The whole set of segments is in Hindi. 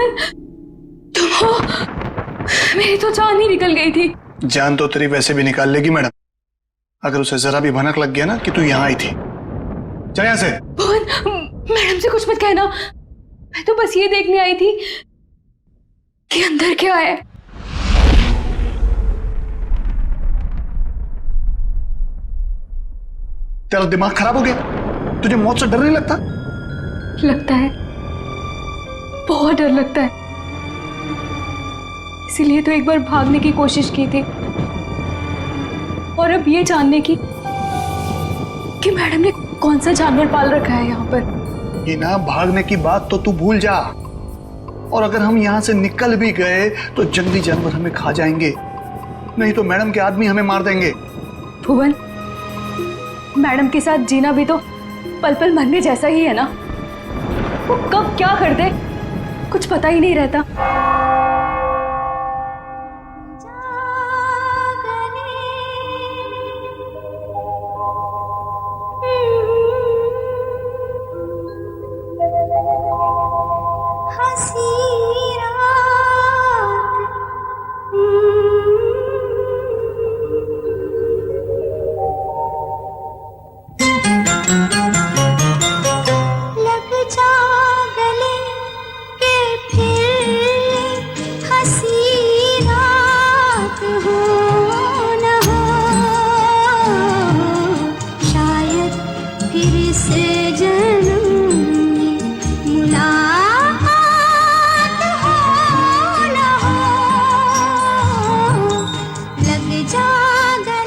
भुवन, तुम हो? मेरी तो जान ही निकल गई थी। जान तो तेरी वैसे भी निकाल लेगी मैडम, अगर उसे जरा भी भनक लग गया ना कि तू यहाँ आई थी। चल यहाँ से। भुवन, मैडम से कुछ मत कहना। मैं तो बस ये देखने आई थी कि अंदर क्या है। तेरा दिमाग खराब हो गया? तुझे मौत से डर नहीं लगता? लगता है, बहुत डर लगता है। इसीलिए तो एक बार भागने की कोशिश की थी, और अब ये जानने की कि मैडम ने कौन सा जानवर पाल रखा है यहाँ पर। ये ना, भागने की बात तो तू भूल जा। और अगर हम यहाँ से निकल भी गए तो जंगली जानवर हमें खा जाएंगे, नहीं तो मैडम के आदमी हमें मार देंगे। भुवन, मैडम के साथ जीना भी तो पल पल मरने जैसा ही है ना। वो कब क्या कर दे कुछ पता ही नहीं रहता।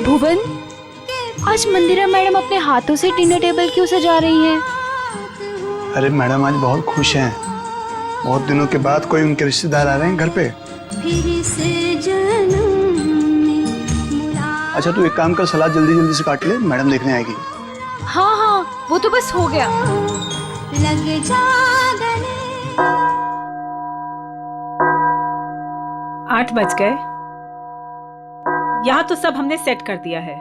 भुवन, आज मंदिरा मैडम अपने हाथों से डिनर टेबल क्यों सजा रही हैं? अरे मैडम आज बहुत खुश हैं, बहुत दिनों के बाद कोई उनके रिश्तेदार आ रहे हैं घर पे। अच्छा तू एक काम कर, सलाद जल्दी जल्दी से काट ले, मैडम देखने आएगी। हाँ हाँ, वो तो बस हो गया। 8 बज गए। यहाँ तो सब हमने सेट कर दिया है।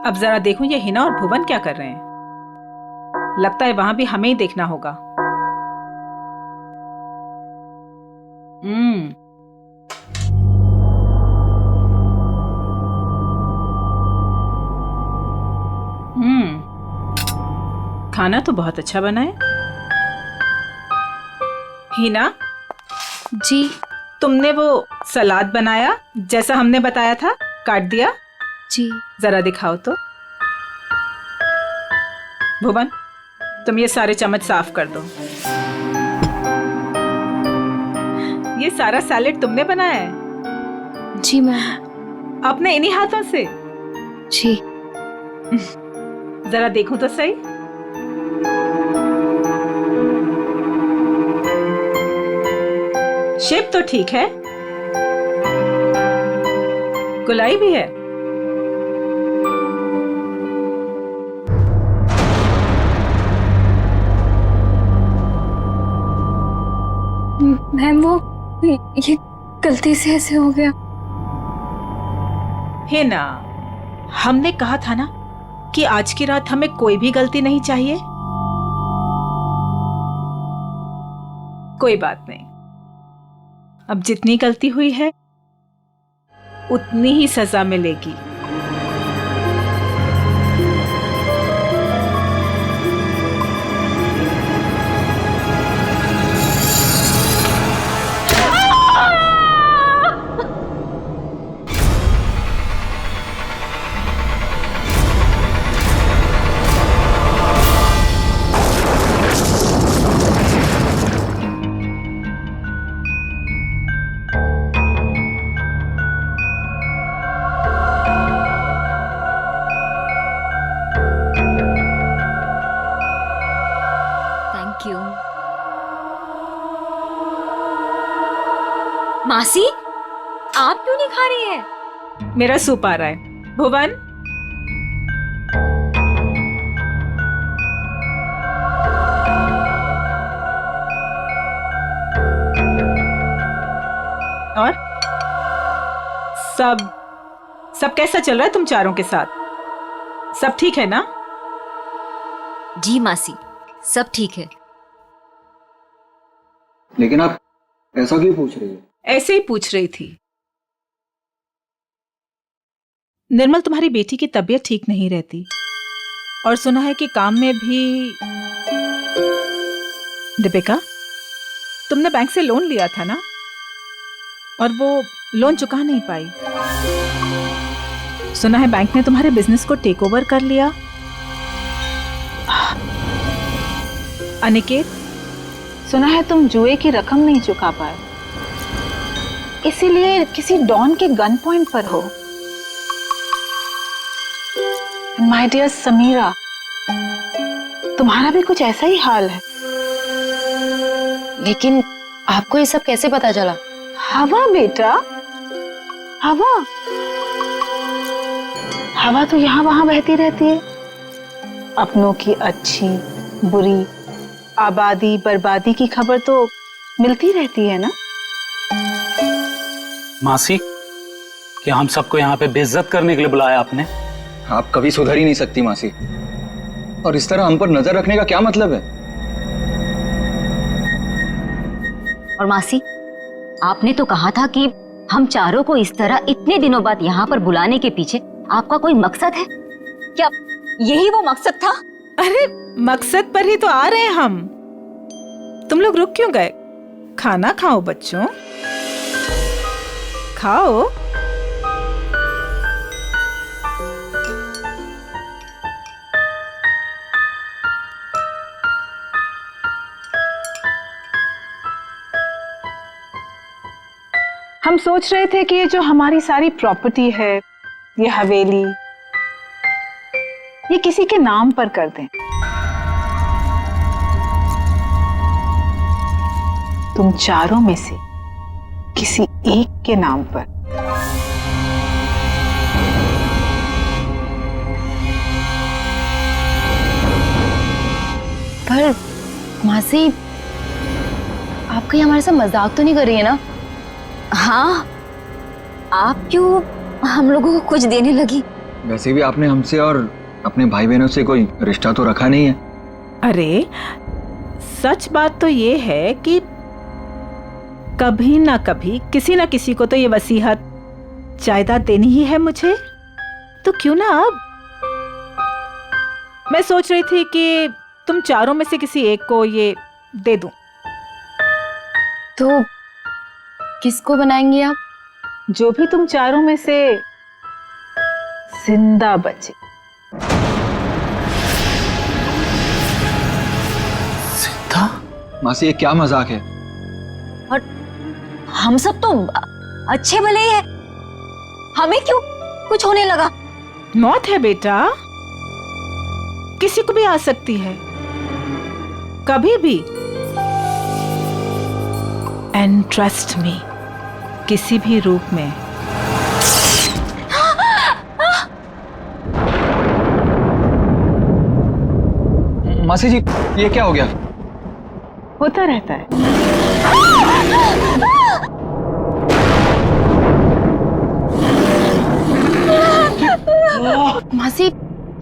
अब जरा देखूं ये हिना और भुवन क्या कर रहे हैं। लगता है वहां भी हमें ही देखना होगा। खाना तो बहुत अच्छा बना है। हिना जी, तुमने वो सलाद बनाया जैसा हमने बताया था, काट दिया? जी। जरा दिखाओ तो। भुवन, तुम ये सारे चम्मच साफ कर दो। ये सारा सैलेड तुमने बनाया है? जी मैम। अपने इन्हीं हाथों से? जी। जरा देखूं तो सही। शेप तो ठीक है, गुलाई भी है। मैम, वो ये गलती से ऐसे हो गया। है ना, हमने कहा था ना कि आज की रात हमें कोई भी गलती नहीं चाहिए। कोई बात नहीं, अब जितनी गलती हुई है उतनी ही सजा मिलेगी। मासी, आप क्यों नहीं खा रही हैं? मेरा सूप आ रहा है। भुवन, और सब कैसा चल रहा है तुम चारों के साथ? सब ठीक है ना? जी मासी, सब ठीक है। लेकिन आप ऐसा क्यों पूछ रही हो? ऐसे ही पूछ रही थी। निर्मल, तुम्हारी बेटी की तबीयत ठीक नहीं रहती और सुना है कि काम में भी। दीपिका, तुमने बैंक से लोन लिया था ना, और वो लोन चुका नहीं पाई। सुना है बैंक ने तुम्हारे बिजनेस को टेक ओवर कर लिया। अनिकेत, सुना है तुम जुए की रकम नहीं चुका पाए, इसीलिए किसी डॉन के गन पॉइंट पर हो। माय डियर समीरा, तुम्हारा भी कुछ ऐसा ही हाल है। लेकिन आपको ये सब कैसे पता चला? हवा बेटा, हवा हवा तो यहाँ वहां बहती रहती है। अपनों की अच्छी बुरी, आबादी बर्बादी की खबर तो मिलती रहती है ना। मासी, क्या हम सबको यहाँ पे बेइज्जत करने के लिए बुलाया आपने? आप कभी सुधर ही नहीं सकती मासी, और इस तरह हम पर नजर रखने का क्या मतलब है? और मासी, आपने तो कहा था कि हम चारों को इस तरह इतने दिनों बाद यहाँ पर बुलाने के पीछे आपका कोई मकसद है क्या? यही वो मकसद था? अरे मकसद पर ही तो आ रहे हैं हम। तुम लोग रुक क्यों गए? खाना खाओ बच्चों, खाओ। हम सोच रहे थे कि ये जो हमारी सारी प्रॉपर्टी है, ये हवेली, ये किसी के नाम पर कर दें। तुम चारों में से किसी एक के नाम पर। पर मासी, आप कहीं हमारे साथ मजाक तो नहीं कर रही है ना? हाँ, आप क्यों हम लोगों को कुछ देने लगी? वैसे भी आपने हमसे और अपने भाई बहनों से कोई रिश्ता तो रखा नहीं है। अरे सच बात तो ये है कि कभी ना कभी किसी ना किसी को तो ये वसीयत जायदाद देनी ही है मुझे, तो क्यों ना अब। मैं सोच रही थी कि तुम चारों में से किसी एक को ये दे दूं। तो किसको बनाएंगे आप? जो भी तुम चारों में से जिंदा बचे। जिंदा? मासी, ये क्या मजाक है? और हम सब तो अच्छे भले ही है, हमें क्यों कुछ होने लगा? मौत है बेटा, किसी को भी आ सकती है, कभी भी। एंड ट्रस्ट मी, किसी भी रूप में। मासी जी, ये क्या हो गया? होता रहता है। मासी,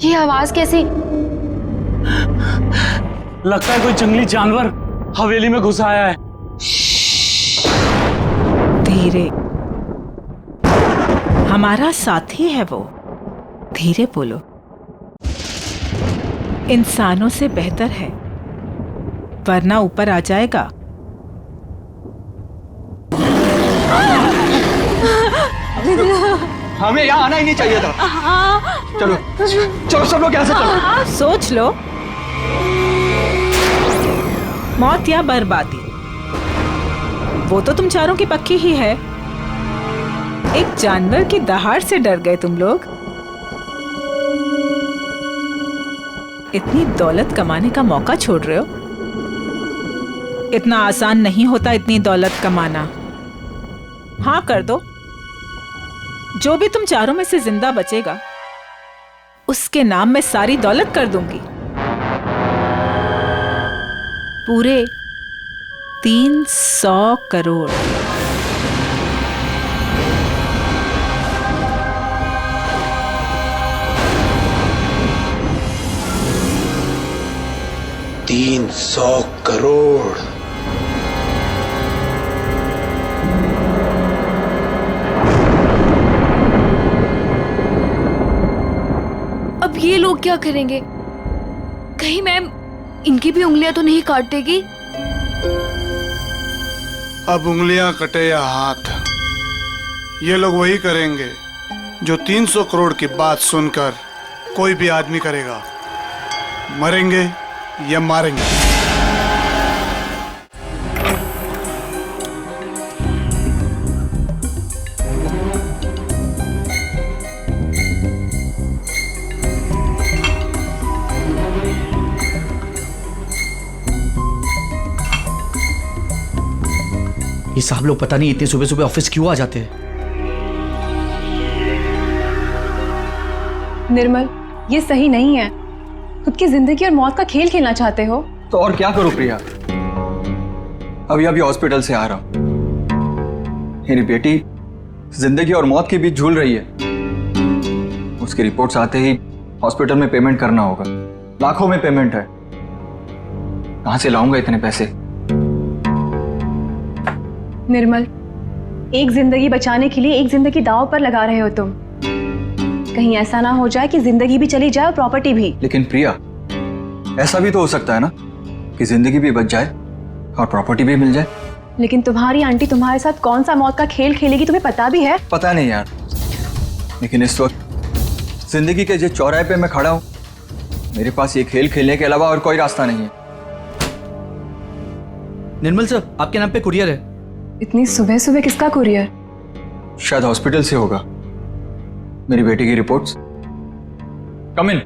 ये आवाज कैसी? लगता है कोई जंगली जानवर हवेली में घुस आया है। धीरे, हमारा साथी है वो। धीरे बोलो, इंसानों से बेहतर है, वरना ऊपर आ जाएगा। हमें यहाँ आना ही नहीं चाहिए था। चलो चलो, सब लोग यहाँ से चलो। सोच लो, मौत या बर्बादी, वो तो तुम चारों की पक्की ही है। एक जानवर की दहाड़ से डर गए तुम लोग। इतनी दौलत कमाने का मौका छोड़ रहे हो। इतना आसान नहीं होता इतनी दौलत कमाना। हाँ कर दो, जो भी तुम चारों में से जिंदा बचेगा उसके नाम में सारी दौलत कर दूंगी। पूरे 300 करोड़। $300 करोड़। क्या करेंगे? कहीं मैम इनकी भी उंगलियां तो नहीं काट देगी? अब उंगलियां कटे या हाथ, ये लोग वही करेंगे जो 300 करोड़ की बात सुनकर कोई भी आदमी करेगा। मरेंगे या मारेंगे। ये साहब लोग पता नहीं इतने सुबह सुबह ऑफिस क्यों आ जाते हैं। निर्मल, ये सही नहीं है। खुद की जिंदगी और मौत का खेल खेलना चाहते हो? तो और क्या करूं प्रिया, अभी हॉस्पिटल से आ रहा हूं। मेरी बेटी जिंदगी और मौत के बीच झूल रही है। उसकी रिपोर्ट्स आते ही हॉस्पिटल में पेमेंट करना होगा। लाखों में पेमेंट है, कहां से लाऊंगा इतने पैसे? निर्मल, एक जिंदगी बचाने के लिए एक जिंदगी दांव पर लगा रहे हो तुम। कहीं ऐसा ना हो जाए कि जिंदगी भी चली जाए और प्रॉपर्टी भी। लेकिन प्रिया, ऐसा भी तो हो सकता है ना कि जिंदगी भी बच जाए और प्रॉपर्टी भी मिल जाए। लेकिन तुम्हारी आंटी तुम्हारे साथ कौन सा मौत का खेल खेलेगी तुम्हें पता भी है? पता नहीं यार, लेकिन इस वक्त जिंदगी के जिस चौराहे पे मैं खड़ा हूं, मेरे पास ये खेल खेलने के अलावा और कोई रास्ता नहीं है। निर्मल सर, आपके नाम पे कुरियर है। इतनी सुबह सुबह किसका कुरियर? शायद हॉस्पिटल से होगा। मेरी बेटी की रिपोर्ट्स। कम इन।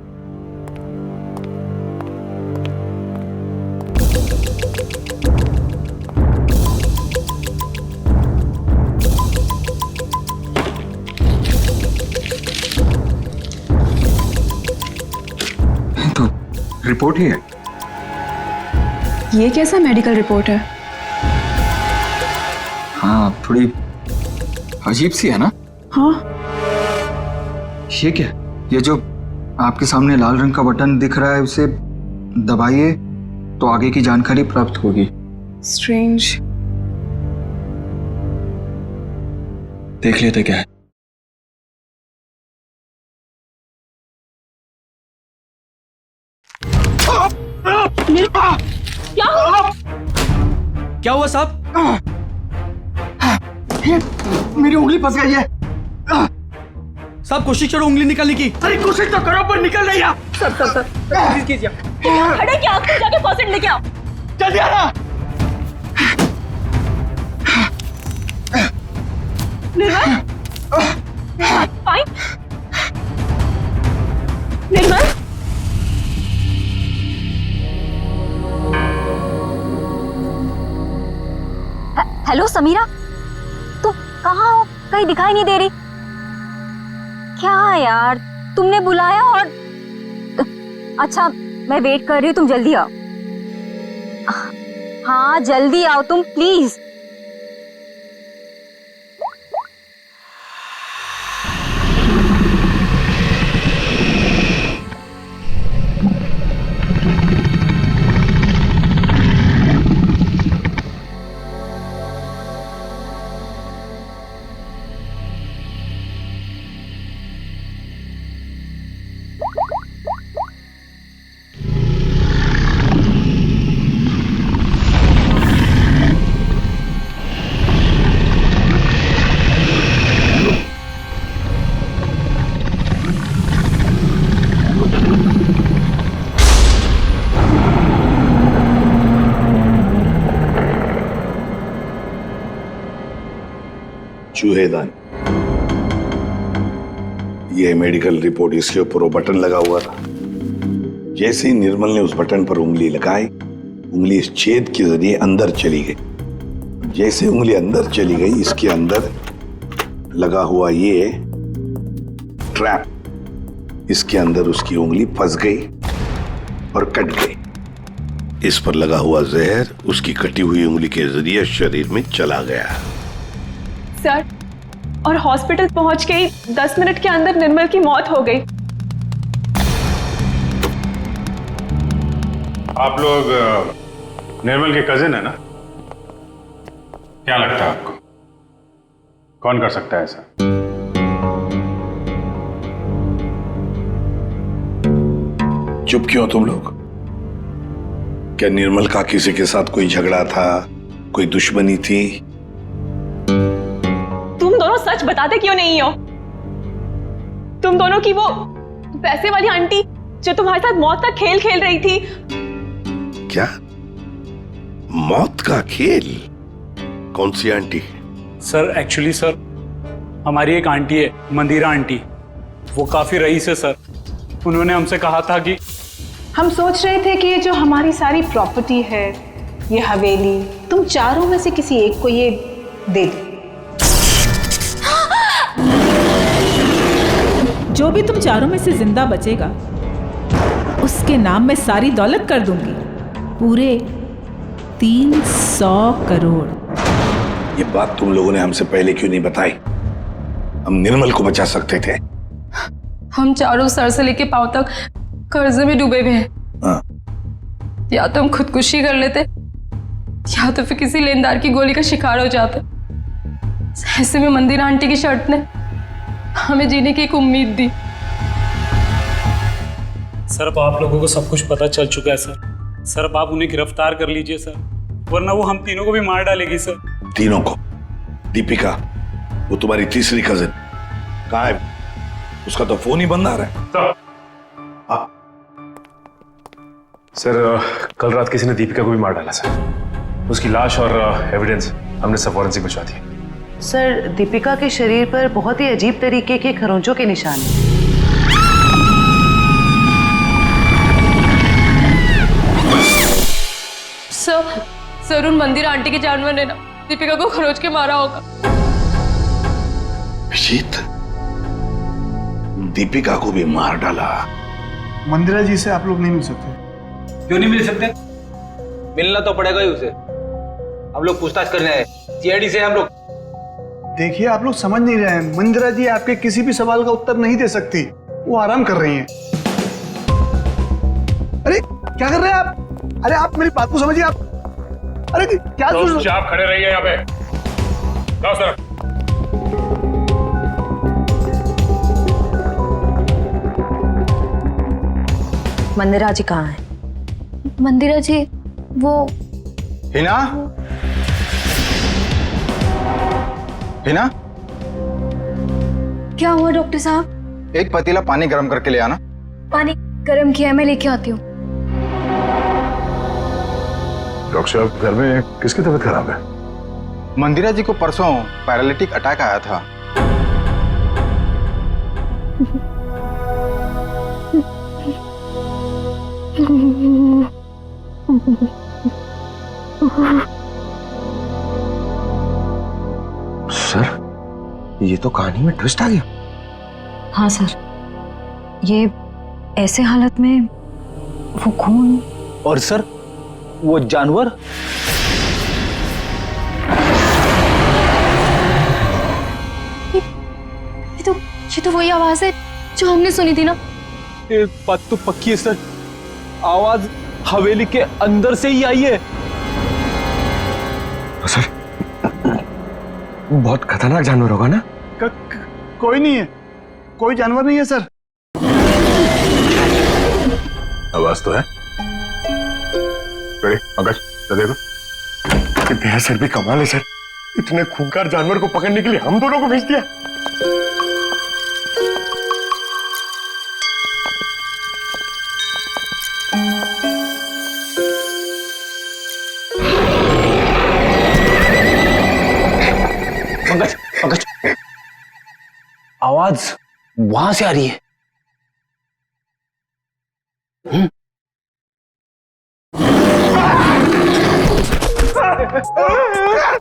तो रिपोर्ट ही है। ये कैसा मेडिकल रिपोर्ट है? हाँ, थोड़ी अजीब सी है ना? हाँ, ये क्या? ये जो आपके सामने लाल रंग का बटन दिख रहा है, उसे दबाइए तो आगे की जानकारी प्राप्त होगी। स्ट्रेंज। देख लेते क्या है। क्या हुआ साहब? मेरी उंगली फंस गई है। साहब कोशिश करो उंगली निकालने की। अरे कोशिश तो करो पर निकल नहीं रहा। सर प्लीज कीजिए। खड़े क्या? आप जाके फॉसेट लेके आओ। जल्दी आना। निर्मल, फाइन। निर्मल, हेलो समीरा, तुम कहाँ हो? कहीं दिखाई नहीं दे रही। क्या यार, तुमने बुलाया और अच्छा मैं वेट कर रही हूँ, तुम जल्दी आओ। हाँ जल्दी आओ तुम प्लीज। चूहेदान, यह मेडिकल रिपोर्ट, इसके ऊपर वो बटन लगा हुआ था। जैसे ही निर्मल ने उस बटन पर उंगली लगाई, उंगली इस छेद के जरिए अंदर चली गई। जैसे उंगली अंदर चली गई, इसके अंदर लगा हुआ ये ट्रैप, इसके अंदर उसकी उंगली फंस गई और कट गई। इस पर लगा हुआ जहर उसकी कटी हुई उंगली के जरिए शरीर में चला गया। सर, और हॉस्पिटल पहुंच के ही 10 मिनट के अंदर निर्मल की मौत हो गई। आप लोग निर्मल के कजिन है ना? क्या लगता है आपको कौन कर सकता है ऐसा? चुप क्यों तुम लोग? क्या निर्मल का किसी के साथ कोई झगड़ा था, कोई दुश्मनी थी? तुम दोनों सच बताते क्यों नहीं हो? तुम दोनों की वो पैसे वाली आंटी जो तुम्हारे साथ मौत का खेल खेल रही थी। क्या मौत का खेल? कौन सी आंटी? सर एक्चुअली सर हमारी एक आंटी है, मंदिरा आंटी, वो काफी रईस है सर। उन्होंने हमसे कहा था कि हम सोच रहे थे कि ये जो हमारी सारी प्रॉपर्टी है, ये हवेली, तुम चारों में से किसी एक को ये दे दो। जो भी तुम चारों में से जिंदा बचेगा उसके नाम में सारी दौलत कर दूंगी, पूरे 300 करोड़। ये बात तुम लोगों ने हमसे पहले क्यों नहीं बताई? हम निर्मल को बचा सकते थे। हम चारों सर से लेके पांव तक कर्जे में डूबे हुए हैं। हाँ। या तो हम खुदकुशी कर लेते या तो फिर किसी लेनदार की गोली का शिकार हो जाते। ऐसे में मंदिरा आंटी की शर्त ने हमें जीने की एक उम्मीद दी। सर अब आप लोगों को सब कुछ पता चल चुका है सर। सर अब आप उन्हें गिरफ्तार कर लीजिए सर, वरना वो हम तीनों को भी मार डालेगी सर। तीनों को? दीपिका, वो तुम्हारी तीसरी कजिन कहाँ है? उसका तो फोन ही बंद आ रहा है। सर कल रात किसी ने दीपिका को भी मार डाला सर। उसकी लाश और एविडेंस हमने सब फॉरेंसिक भिजवा दिए। सर दीपिका के शरीर पर बहुत ही अजीब तरीके के खरोंचों के निशान हैं। सर उन मंदिर आंटी के जानवर ने ना दीपिका को खरोच के मारा होगा। शीत, दीपिका को भी मार डाला। मंदिरा जी से आप लोग नहीं मिल सकते? क्यों नहीं मिल सकते? मिलना तो पड़ेगा ही उसे। हम लोग पूछताछ करने आए, सीआईडी से हम लोग। देखिए, आप लोग समझ नहीं रहे हैं। मंदिरा जी आपके किसी भी सवाल का उत्तर नहीं दे सकती, वो आराम कर रही हैं। अरे क्या कर रहे हैं आप? अरे आप मेरी बात को समझिए। आप अरे क्या आप खड़े रहिए यहाँ पे। जाओ सर। मंदिरा जी कहाँ है? मंदिरा जी वो हिना? हिना? क्या हुआ डॉक्टर साहब? एक पतीला पानी गर्म करके ले आना। पानी गर्म किया है, मैं लेके आती हूँ। डॉक्टर साहब घर में किसकी तबीयत खराब है? मंदिरा जी को परसों पैरालिटिक अटैक आया था। सर ये तो कहानी में ट्विस्ट आ गया। हाँ सर, ये ऐसे हालत में वो खून। और सर वो जानवर? ये तो वही आवाज है जो हमने सुनी थी ना। एक बात तो पक्की है सर, आवाज हवेली के अंदर से ही आई है। सर बहुत खतरनाक जानवर होगा ना? कोई नहीं है, कोई जानवर नहीं है सर। आवाज तो है। पंकज तो देखो। तेरा सर भी कमाल है सर, इतने खूंखार जानवर को पकड़ने के लिए हम दोनों को भेज दिया। पंकज पंकज, आवाज वहां से आ रही है।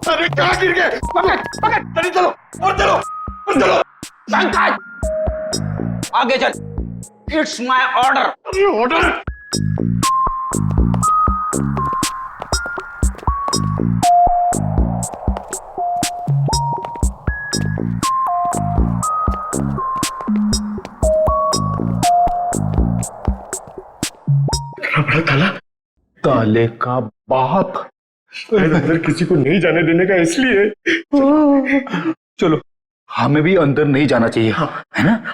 अरे कहाँ गिर गए? पकड़ पकड़, जल्दी चलो और चलो और चलो। आगे चल, इट्स माय ऑर्डर। ऑर्डर? बड़ा ताला? ताले का बाप अंदर किसी को नहीं जाने देने का, इसलिए चलो हमें भी अंदर नहीं जाना चाहिए, है ना?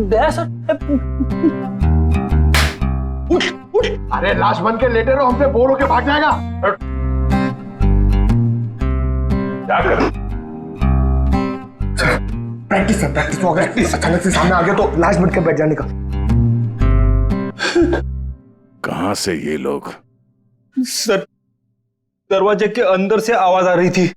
दया सर। उठ उठ, अरे लाश बन के लेटे रहो, हमसे बोर होके भाग जाएगा। क्या कर प्रैक्टिस है, प्रैक्टिस हो गया। अचानक से सामने आ गया तो लाश बन के बैठ जाने का। कहां से ये लोग? सर दरवाजे के अंदर से आवाज आ रही थी।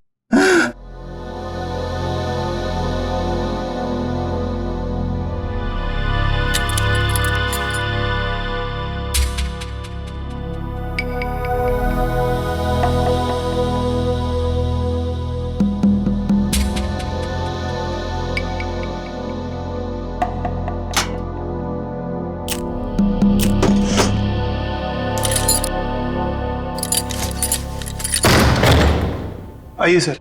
आइए सर।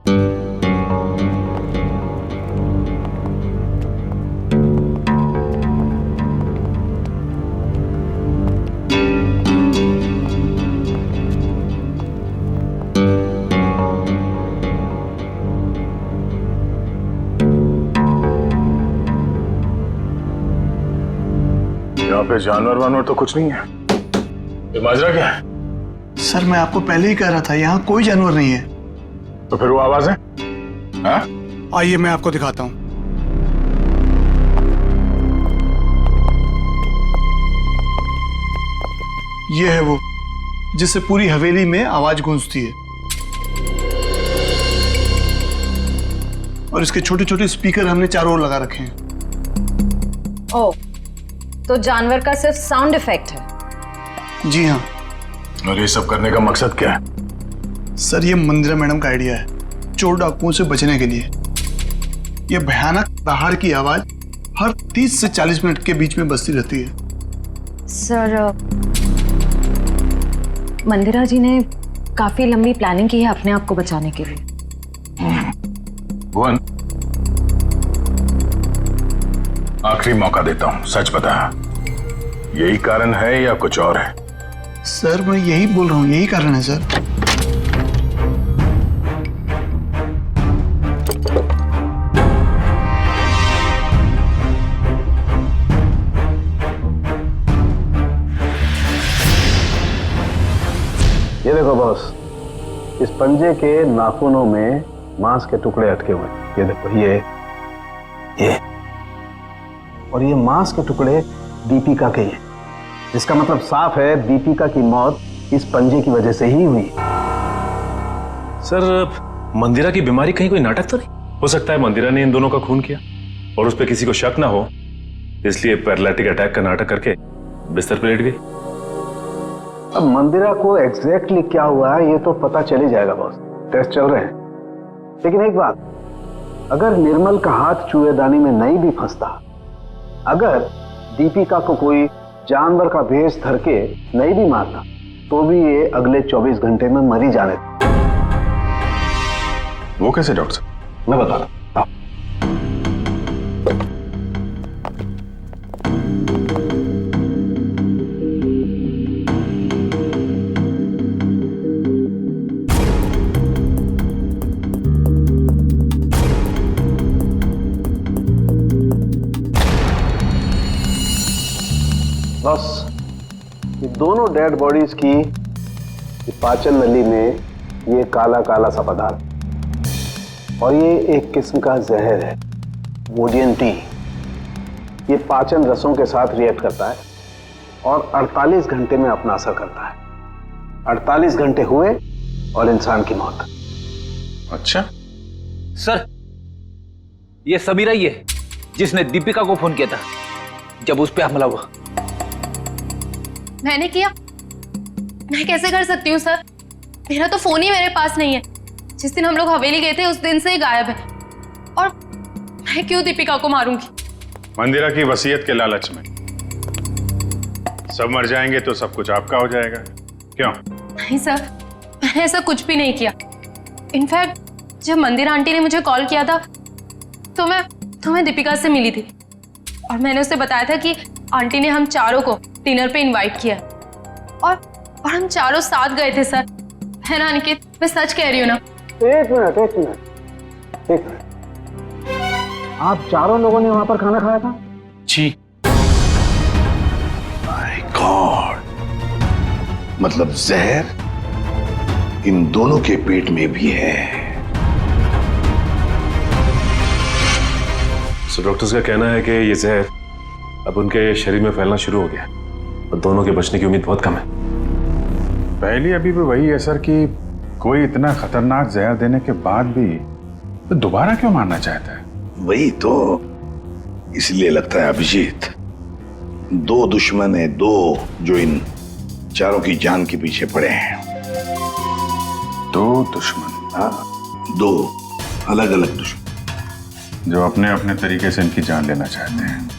यहाँ पे जानवर वानवर तो कुछ नहीं है। ये माजरा क्या है? सर मैं आपको पहले ही कह रहा था, यहाँ कोई जानवर नहीं है। तो फिर वो आवाजें? हाँ? आइए मैं आपको दिखाता हूँ। ये है वो जिससे पूरी हवेली में आवाज गूंजती है, और इसके छोटे छोटे स्पीकर हमने चारों ओर लगा रखे हैं। ओह, तो जानवर का सिर्फ साउंड इफेक्ट है? जी हाँ। और ये सब करने का मकसद क्या है? सर ये मंदिरा मैडम का आइडिया है, चोर डाकुओं से बचने के लिए। ये भयानक दहाड़ की आवाज हर 30 से 40 मिनट के बीच में बजती रहती है। सर मंदिरा जी ने काफी लंबी प्लानिंग की है अपने आप को बचाने के लिए। भुवन, आखिरी मौका देता हूं, सच बता, यही कारण है या कुछ और है? सर मैं यही बोल रहा हूँ, यही कारण है सर। ये देखो बॉस, इस पंजे के नाखूनों में मांस के टुकड़े अटके हुए। ये देखो, ये और ये मांस के टुकड़े दीपिका के हैं, जिसका मतलब साफ है दीपिका की मौत इस पंजे की वजह से ही हुई। सर मंदिरा की बीमारी कहीं कोई नाटक तो नहीं? हो सकता है मंदिरा ने इन दोनों का खून किया और उस पर किसी को शक ना हो, इसलिए पैरालिटिक अटैक का नाटक करके बिस्तर पर लेट गई। अब मंदिरा को एग्जैक्टली क्या हुआ है ये तो पता चल ही जाएगा बॉस, टेस्ट चल रहे हैं। लेकिन एक बात, अगर निर्मल का हाथ चूहेदानी में नहीं भी फंसता, अगर दीपिका को कोई जानवर का भेष धर के नहीं भी मारता, तो भी ये अगले 24 घंटे में मर ही जाने। वो कैसे डॉक्टर साहब? मैं बता रहा हूं। बस ये दोनों डेड बॉडीज की पाचन नली में ये काला काला सा पदार्थ, और ये एक किस्म का जहर है, वोडियन टी। ये पाचन रसों के साथ रिएक्ट करता है और 48 घंटे में अपना असर करता है। 48 घंटे हुए और इंसान की मौत। अच्छा सर, ये समीरा ही है जिसने दीपिका को फोन किया था जब उस पे हमला हुआ। मैंने किया? मैं कैसे कर सकती हूँ सर, मेरा तो फोन ही मेरे पास नहीं है। जिस दिन हम लोग हवेली गए थे उस दिन से ही गायब है, और मैं क्यों दीपिका को मारूंगी? मंदिरा की वसीयत के लालच में सब मर जाएंगे तो सब कुछ आपका हो जाएगा, क्यों? नहीं सर, मैंने ऐसा कुछ भी नहीं किया। इनफैक्ट जब मंदिरा आंटी ने मुझे कॉल किया था तो मैं दीपिका से मिली थी, और मैंने उसे बताया था कि आंटी ने हम चारों को डिनर पे इनवाइट किया, और हम चारों साथ गए थे सर। है ना अनिकेत, मैं सच कह रही हूँ ना? एक मिनट, आप चारों लोगों ने वहां पर खाना खाया था? जी, गॉड, मतलब जहर इन दोनों के पेट में भी है। सो डॉक्टर्स का कहना है कि ये जहर अब उनके शरीर में फैलना शुरू हो गया और दोनों के बचने की उम्मीद बहुत कम है। पहले अभी भी वही है सर कि कोई इतना खतरनाक जहर देने के बाद भी तो दोबारा क्यों मारना चाहता है? वही तो, इसलिए लगता है अभिजीत, दो दुश्मन है, दो जो इन चारों की जान के पीछे पड़े हैं। दो दुश्मन? हाँ, दो अलग अलग दुश्मन जो अपने अपने तरीके से इनकी जान लेना चाहते हैं।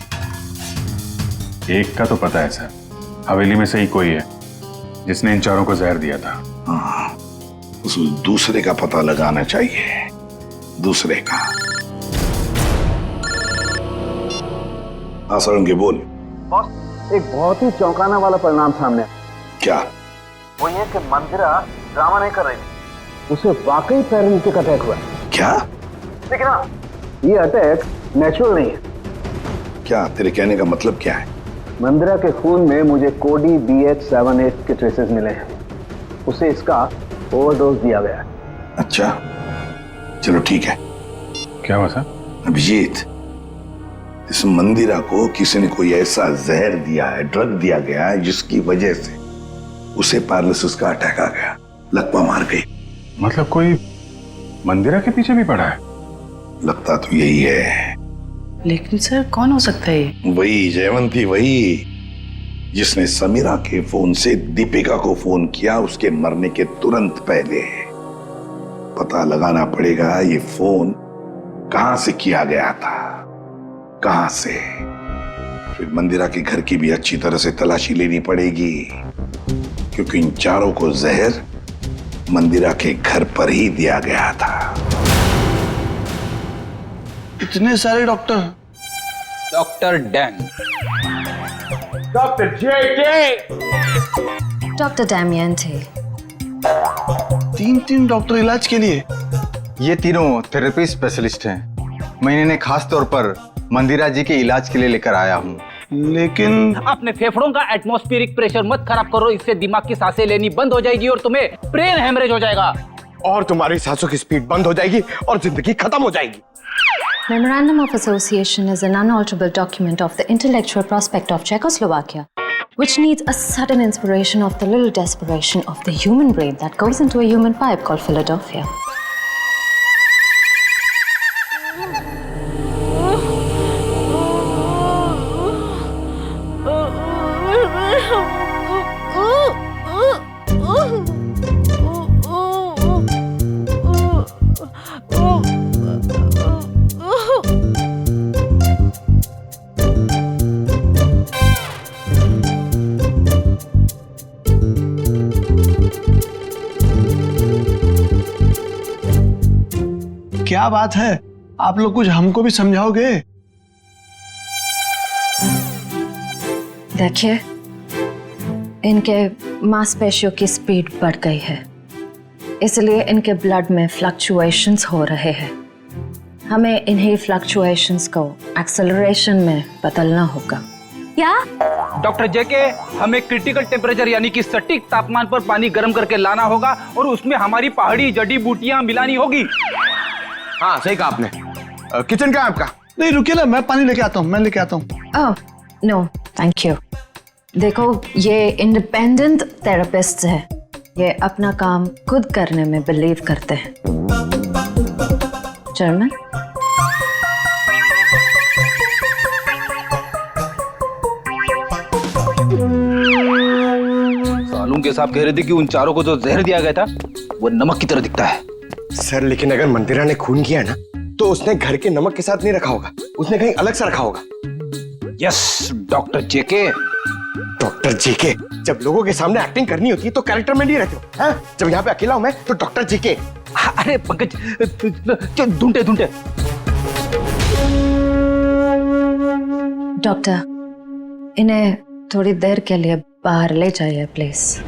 एक का तो पता है सर, हवेली में से ही कोई है जिसने इन चारों को जहर दिया था। हाँ, उस दूसरे का पता लगाना चाहिए, दूसरे का। हाँ सारंगी बोल। बॉस, एक बहुत ही चौंकाना वाला परिणाम सामने। क्या? वो ये कि मंदिरा ड्रामा नहीं कर रही थी, उसे वाकई पैरालिटिक अटैक हुआ। क्या? लेकिन हाँ, ये अटैक नेचुरल नहीं है। क्या तेरे कहने का मतलब क्या है? मंदिरा के खून में मुझे कोडी BH78 के ट्रेसेस मिले हैं। उसे इसका ओवरडोज दिया गया है। अच्छा, चलो ठीक है। क्या हुआ सर? अभिजीत, इस मंदिरा को किसी ने कोई ऐसा जहर दिया है, ड्रग दिया गया है, जिसकी वजह से उसे पैरालिसिस का अटैक आ गया, लकवा मार गई। मतलब कोई मंदिरा के पीछे भी पड़ा है? लगता तो यही है। लेकिन सर कौन हो सकता है? वही जयवंती, वही जिसने समीरा के फोन से दीपिका को फोन किया उसके मरने के तुरंत पहले। पता लगाना पड़ेगा ये फोन कहां से किया गया था, कहां से। फिर मंदिरा के घर की भी अच्छी तरह से तलाशी लेनी पड़ेगी, क्योंकि इन चारों को जहर मंदिरा के घर पर ही दिया गया था। इतने सारे doctor? Doctor dang, doctor Damian थे। 3 डॉक्टर इलाज के लिए? ये तीनों थेरेपी स्पेशलिस्ट हैं। मैं इन्हें खास तौर पर मंदिरा जी के इलाज के लिए लेकर आया हूँ। लेकिन अपने फेफड़ों का एटमॉस्फेरिक प्रेशर मत खराब करो, इससे दिमाग की सांसें लेनी बंद हो जाएगी और तुम्हें ब्रेन हेमरेज हो जाएगा। और तुम्हारी सांसों की स्पीड बंद हो जाएगी और जिंदगी खत्म हो जाएगी। Memorandum of Association is an unalterable document of the intellectual prospect of Czechoslovakia, which needs a sudden inspiration of the little desperation of the human brain that goes into a human pipe called Philadelphia. क्या बात है, आप लोग कुछ हमको भी समझाओगे? देखिए, इनके मांसपेशियों की स्पीड बढ़ गई है, इसलिए इनके ब्लड में फ्लक्चुएशंस हो रहे हैं। हमें इन्हीं फ्लक्चुएशंस को एक्सेलरेशन में बदलना होगा। क्या? डॉक्टर जेके, हमें क्रिटिकल टेम्परेचर यानी कि सटीक तापमान पर पानी गर्म करके लाना होगा और उसमें हमारी पहाड़ी जड़ी बूटियां मिलानी होगी। हाँ सही कहा आपने। किचन कहाँ है आपका? नहीं रुकिए ना, मैं पानी लेके आता हूँ, मैं लेके आता हूँ। Oh no thank you. देखो, ये इंडिपेंडेंट थेरेपिस्ट है, ये अपना काम खुद करने में बिलीव करते हैं। जर्मन? सालून के साहब कह रहे थे कि उन चारों को जो जहर दिया गया था वो नमक की तरह दिखता है। सर लेकिन अगर मंदिरा ने खून किया ना तो उसने घर के नमक के साथ नहीं रखा होगा, उसने कहीं अलग से रखा होगा। यस डॉक्टर जेके। डॉक्टर जेके, जब लोगों के सामने एक्टिंग करनी होती है तो कैरेक्टर में नहीं रहते हो, हाँ? जब यहाँ पे अकेला हूं मैं तो डॉक्टर जेके। अरे पंकज, ढूंढे ढूंढे। डॉक्टर, इन्हें थोड़ी देर के लिए बाहर ले जाइए प्लीज।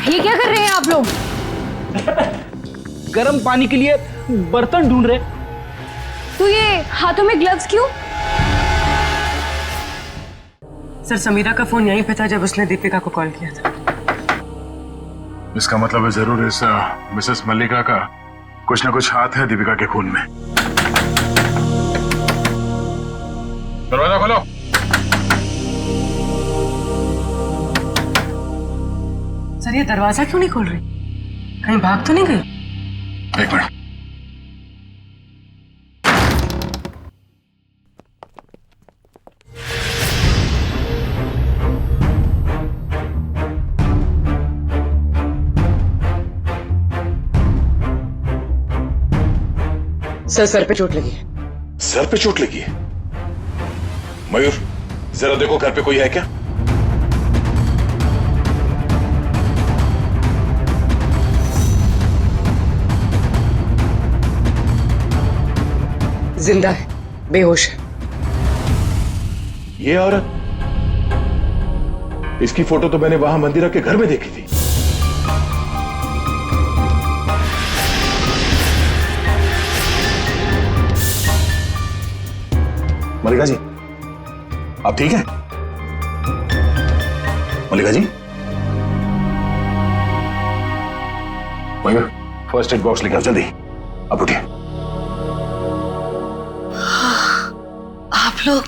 ये क्या कर रहे हैं आप लोग? गर्म पानी के लिए बर्तन ढूंढ रहे। तो ये हाथों में ग्लव्स क्यों? सर समीरा का फोन यहीं पे था जब उसने दीपिका को कॉल किया था। इसका मतलब है जरूर इस मिसेस मल्लिका का कुछ ना कुछ हाथ है दीपिका के खून में। दरवाजा खोलो। सर ये दरवाजा क्यों नहीं खोल रही? कहीं भाग तो नहीं गई? एक मिनट। सर पे चोट लगी है। सर पे चोट लगी है? मयूर जरा देखो घर पे कोई है क्या? जिंदा है, बेहोश है। ये औरत, इसकी फोटो तो मैंने वहां मंदिरा के घर में देखी थी। मल्लिका जी, आप ठीक हैं? Mallika ji, Mayur first aid box लेकर आओ जल्दी। आप उठिए। आप लोग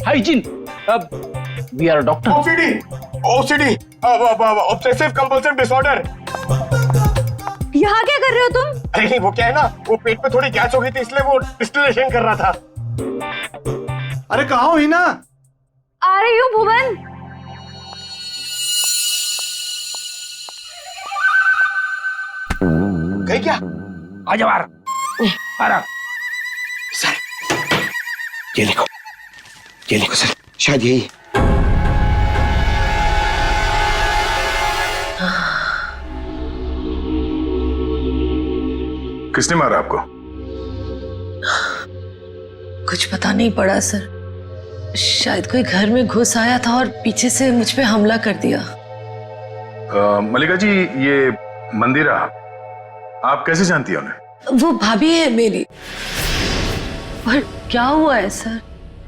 hygiene, we are doctor. OCD obsessive compulsive disorder. यहाँ क्या कर रहे हो तुम? अरे नहीं, वो क्या है ना, वो पेट पे थोड़ी गैस हो गई थी इसलिए वो डिस्टिलेशन कर रहा था। अरे कहाँ हो हिना? आ रही हूँ भुवन। गई क्या? आ जाओ आराम। सर ये देखो सर, शायद यही। किसने मारा आपको? कुछ पता नहीं पड़ा सर। शायद कोई घर में घुस आया था और पीछे से मुझ पे हमला कर दिया। मल्लिका जी, ये मंदिरा आप कैसे जानती हैं उन्हें? वो भाभी है मेरी। पर क्या हुआ है सर?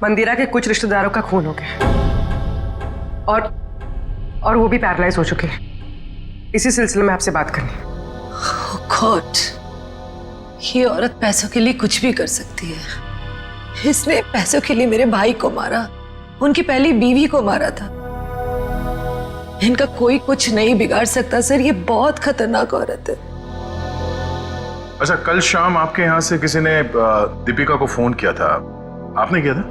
मंदिरा के कुछ रिश्तेदारों का खून हो गया और वो भी पैरालाइज हो चुके हैं। इसी सिलसिले में आपसे बात करनी है। Oh God, ये औरत पैसों के लिए कुछ भी कर सकती है। इसने पैसों के लिए मेरे भाई को मारा, उनकी पहली बीवी को मारा था। इनका कोई कुछ नहीं बिगाड़ सकता सर, ये बहुत खतरनाक औरत है। अच्छा, कल शाम आपके यहाँ से किसी ने दीपिका को फोन किया था, आपने किया था?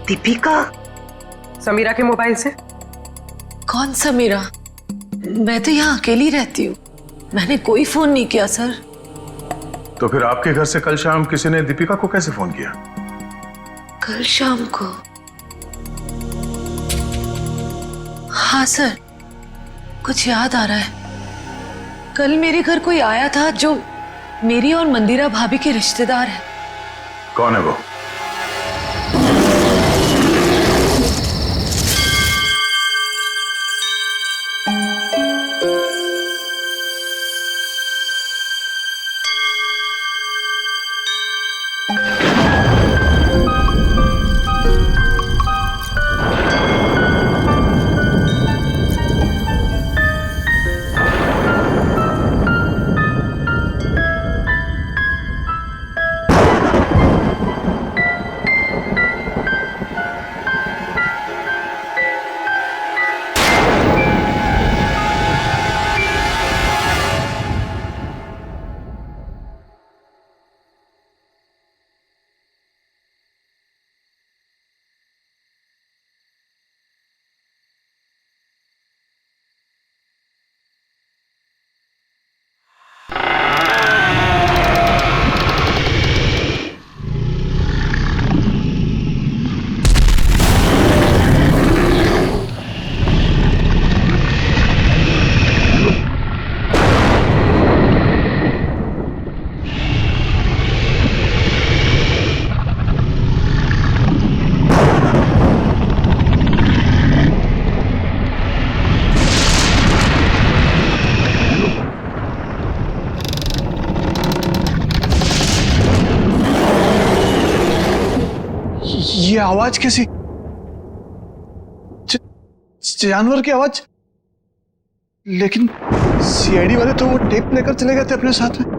दीपिका? समीरा के मोबाइल से। कौन समीरा? मैं तो यहाँ अकेली रहती हूँ, मैंने कोई फोन नहीं किया सर। तो फिर आपके घर से कल शाम किसी ने दीपिका को कैसे फोन किया? कल शाम को? हाँ सर, कुछ याद आ रहा है। कल मेरे घर कोई आया था जो मेरी और मंदिरा भाभी के रिश्तेदार है। कौन है वो? ये आवाज कैसी? जानवर की आवाज। लेकिन सीआईडी वाले तो वो टेप लेकर चले गए थे अपने साथ में।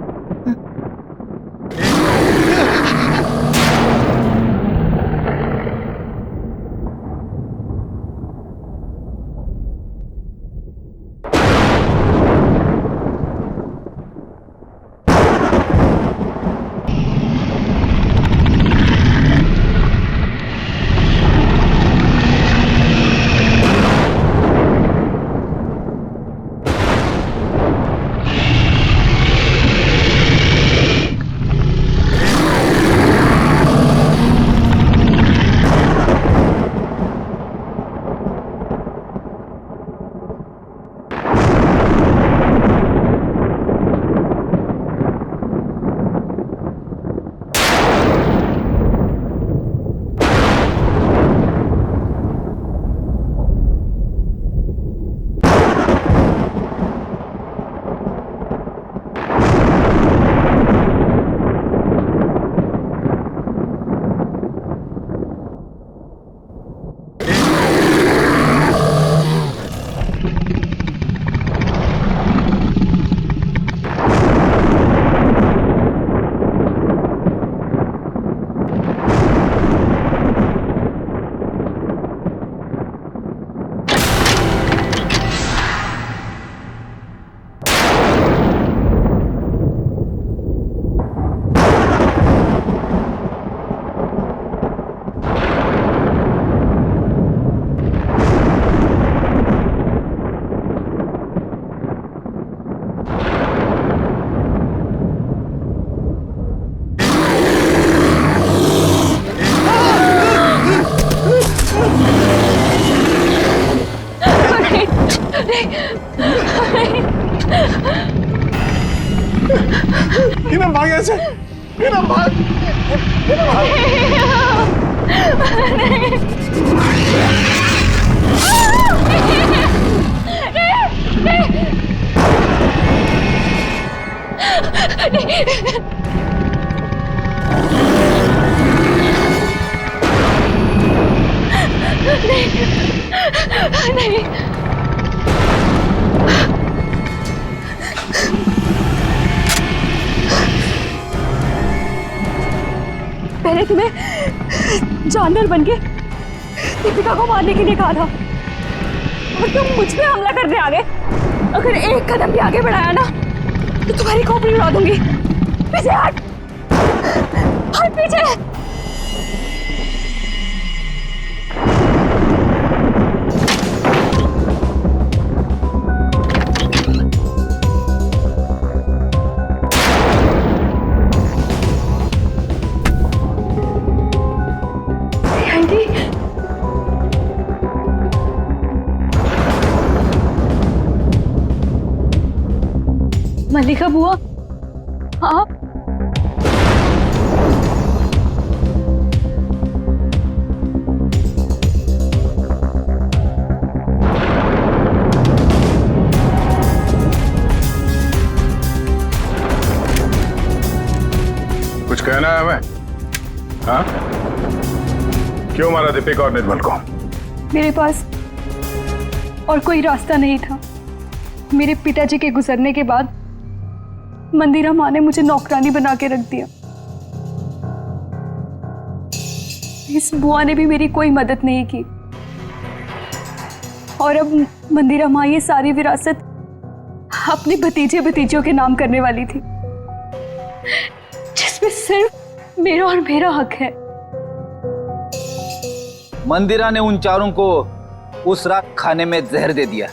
भाग ऐसे, भाग। नहीं। मैंने तुम्हें जानवर बन के दीपिका को मारने के लिए कहा था और तुम मुझ पे हमला करने आ गए। अगर एक कदम भी आगे बढ़ाया ना तो तुम्हारी खोपड़ी उड़ा दूंगी। पीछे हट, हट पीछे। मल्लिका बुआ, आप? कुछ कहना है हमें? हाँ? क्यों मारा दीपिका और निर्मल को? मेरे पास और कोई रास्ता नहीं था। मेरे पिताजी के गुजरने के बाद मंदिरा माँ ने मुझे नौकरानी बना के रख दिया। इस बुआ ने भी मेरी कोई मदद नहीं की और अब मंदिरा माँ ये सारी विरासत अपने भतीजे भतीजियों के नाम करने वाली थी, जिसमें सिर्फ मेरा और मेरा हक है। मंदिरा ने उन चारों को उस रात खाने में जहर दे दिया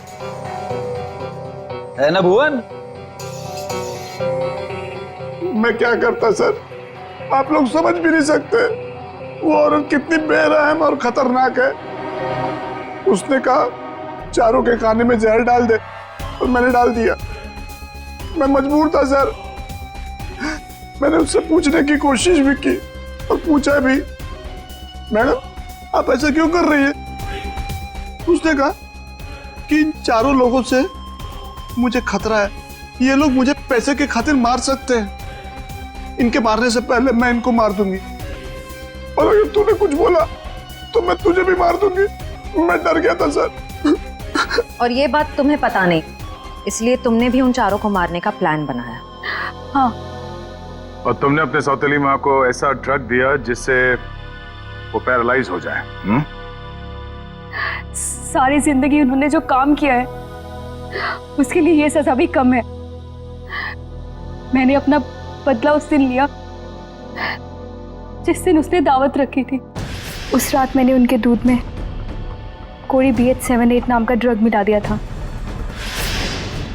है ना भुवन? मैं क्या करता सर, आप लोग समझ भी नहीं सकते वो औरत कितनी बेरहम और खतरनाक है। उसने कहा चारों के खाने में जहर डाल दे और मैंने डाल दिया। मैं मजबूर था सर। मैंने उससे पूछने की कोशिश भी की और पूछा भी, मैडम आप ऐसा क्यों कर रही है? उसने कहा कि इन चारों लोगों से मुझे खतरा है, ये लोग मुझे पैसे के खातिर मार सकते हैं, इनके मारने से पहले मैं इनको मार दूंगी। और अगर तूने कुछ बोला तो मैं तुझे भी मार दूंगी। मैं डर गया था सर। और ये बात तुम्हें पता नहीं, इसलिए तुमने भी उन चारों को मारने का प्लान बनाया। हाँ। और तुमने अपने सौतेली माँ को ऐसा ड्रग दिया जिससे वो पैरालाइज हो जाए। सारी जिंदगी उन्होंने जो काम किया है उसके लिए ये सजा भी कम है। मैंने अपना बदला उस दिन लिया जिस दिन उसने दावत रखी थी। उस रात मैंने उनके दूध में कोई BH78 नाम का ड्रग मिला दिया था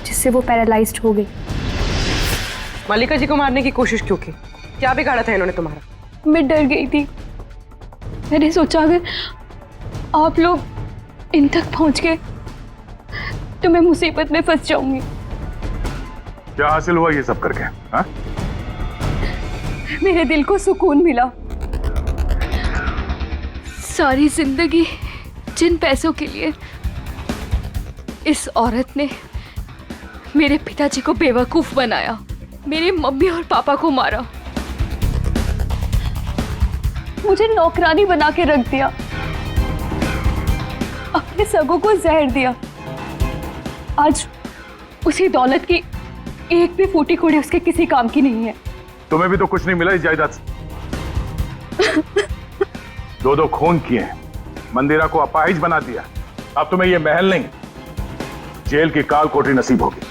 जिससे वो पैरालाइज्ड हो गई। मल्लिका जी को मारने की कोशिश क्यों की? क्या बिगाड़ा था इन्होंने तुम्हारा? मैं डर गई थी। मैंने सोचा अगर आप लोग इन तक पहुंच गए तो मैं मुसीबत में फंस जाऊंगी। क्या हासिल हुआ ये सब करके? हाँ? मेरे दिल को सुकून मिला। सारी जिंदगी जिन पैसों के लिए इस औरत ने मेरे पिताजी को बेवकूफ बनाया, मेरे मम्मी और पापा को मारा, मुझे नौकरानी बना के रख दिया, अपने सगों को जहर दिया। आज उसी दौलत की एक भी फूटी कोड़ी उसके किसी काम की नहीं है। तुम्हें भी तो कुछ नहीं मिला इस जायदाद से। दो खून किए हैं, मंदिरा को अपाहिज बना दिया। अब तुम्हें ये महल नहीं, जेल की काल कोठरी नसीब होगी।